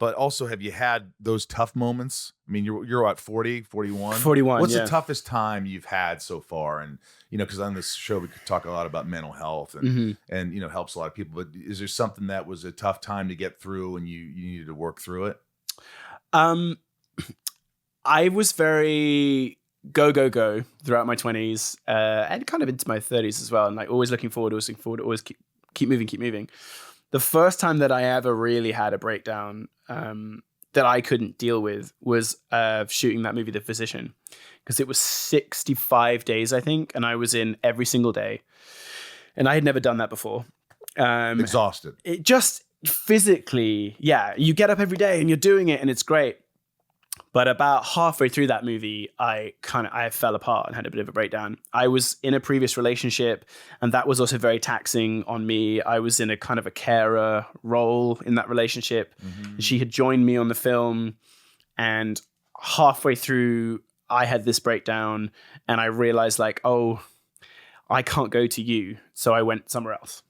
But also, have you had those tough moments? I mean, you're at 40, 41? 41, What's yeah. the toughest time you've had so far? And, because on this show, we could talk a lot about mental health and, helps a lot of people. But is there something that was a tough time to get through and you needed to work through it? I was very go throughout my 20s and kind of into my 30s as well. And like always looking forward, always keep moving. The first time that I ever really had a breakdown that I couldn't deal with was shooting that movie, The Physician, because it was 65 days, I think, and I was in every single day. And I had never done that before. Exhausted. It just physically, you get up every day and you're doing it and it's great. But about halfway through that movie, I fell apart and had a bit of a breakdown. I was in a previous relationship, and that was also very taxing on me. I was in a kind of a carer role in that relationship. She had joined me on the film, and halfway through, I had this breakdown, and I realized like, oh, I can't go to you, so I went somewhere else.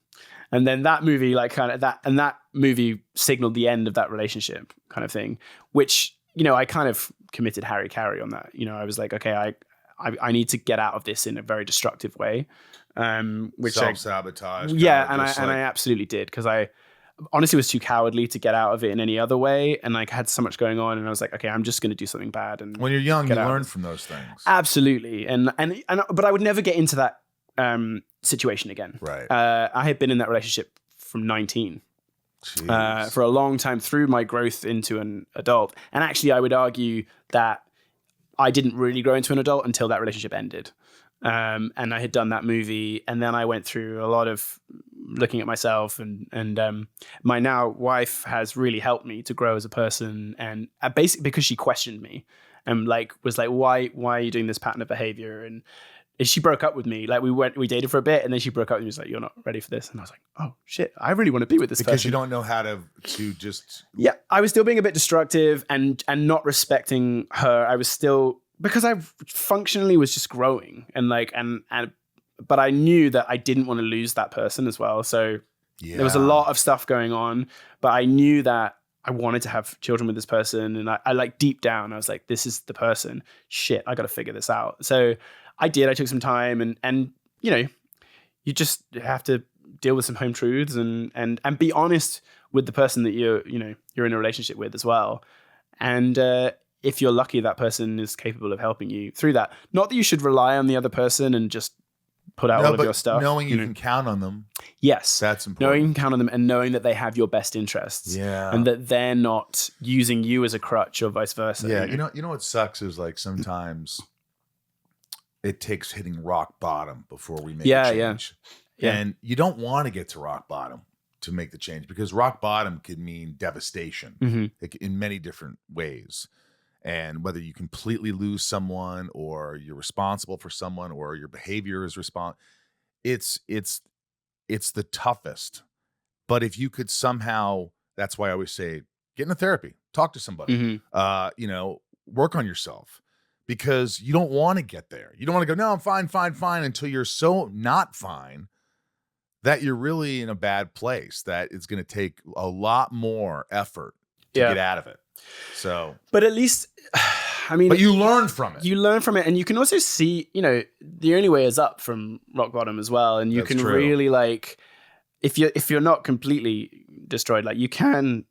And then that movie, that movie signaled the end of that relationship, kind of thing, which, I kind of committed Harry Carey on that. I was like, okay, I need to get out of this in a very destructive way. Which self-sabotage. Yeah, and I absolutely did, because I honestly was too cowardly to get out of it in any other way. And like I had so much going on, and I was like, okay, I'm just going to do something bad. And when you're young, you learn from those things. Absolutely. But I would never get into that situation again. Right. I had been in that relationship from 19. For a long time through my growth into an adult. And actually, I would argue that I didn't really grow into an adult until that relationship ended. And I had done that movie, and then I went through a lot of looking at myself, and my now wife has really helped me to grow as a person, and basically because she questioned me and was like, why are you doing this pattern of behavior? And she broke up with me. Like we dated for a bit, and then she broke up with me. She was like, you're not ready for this. And I was like, oh shit, I really want to be with this person. Because you don't know how to just. Yeah. I was still being a bit destructive and not respecting her. I was still, because I functionally was just growing but I knew that I didn't want to lose that person as well. So there was a lot of stuff going on, but I knew that I wanted to have children with this person. And I like deep down, I was like, this is the person. Shit, I got to figure this out. So I did. I took some time, and you just have to deal with some home truths and be honest with the person that you're in a relationship with as well. And if you're lucky, that person is capable of helping you through that. Not that you should rely on the other person and just put out all of your stuff. Knowing you can count on them. Yes. That's important. Knowing you can count on them, and knowing that they have your best interests. Yeah. And that they're not using you as a crutch or vice versa. Yeah. You know what sucks is like sometimes it takes hitting rock bottom before we make a change. Yeah. And you don't want to get to rock bottom to make the change, because rock bottom could mean devastation in many different ways. And whether you completely lose someone, or you're responsible for someone, or your behavior is it's the toughest. But if you could somehow, that's why I always say, get into therapy, talk to somebody, work on yourself. Because you don't want to get there. You don't want to go, no, I'm fine, until you're so not fine that you're really in a bad place, that it's going to take a lot more effort to get out of it. So, but at least, but you learn from it. You learn from it, and you can also see, the only way is up from rock bottom as well. And you can really if you're not completely destroyed, like you can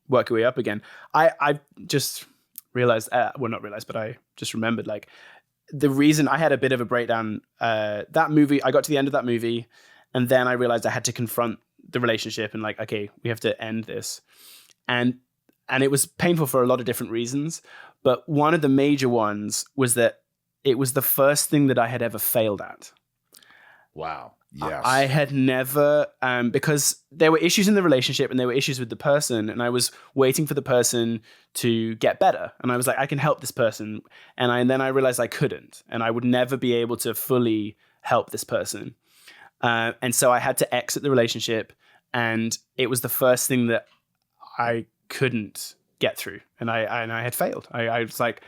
work your way up again. I just realized, but I just remembered, like, the reason I had a bit of a breakdown, that movie, I got to the end of that movie, and then I realized I had to confront the relationship and like, okay, we have to end this. And it was painful for a lot of different reasons. But one of the major ones was that it was the first thing that I had ever failed at. Wow. Yes. I had never, because there were issues in the relationship and there were issues with the person, and I was waiting for the person to get better. And I was like, I can help this person. And then I realized I couldn't, and I would never be able to fully help this person. And so I had to exit the relationship, and it was the first thing that I couldn't get through. And I had failed. I was like,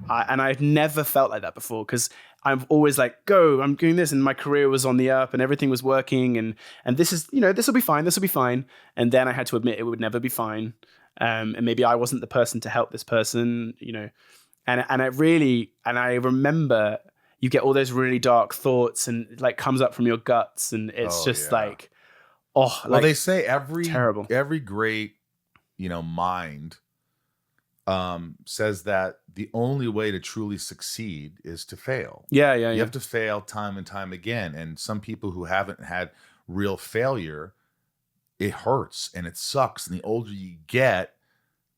and I've never felt like that before, because I'm always like, I'm doing this, and my career was on the up and everything was working, and this is, this will be fine. And then I had to admit it would never be fine. and maybe I wasn't the person to help this person, you know. And I remember you get all those really dark thoughts and it like comes up from your guts, and it's like, oh, well, like, they say terrible. every great, mind says that the only way to truly succeed is to fail. You have to fail time and time again. And some people who haven't had real failure, it hurts and it sucks. And the older you get,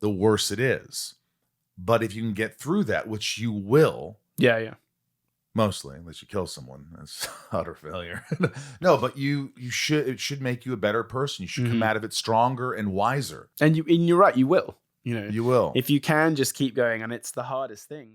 the worse it is. But if you can get through that, which you will, mostly, unless you kill someone, that's utter failure. No, but it should make you a better person. You should come out of it stronger and wiser. And you're right, you will. You know, you will. If you can just keep going, and it's the hardest thing.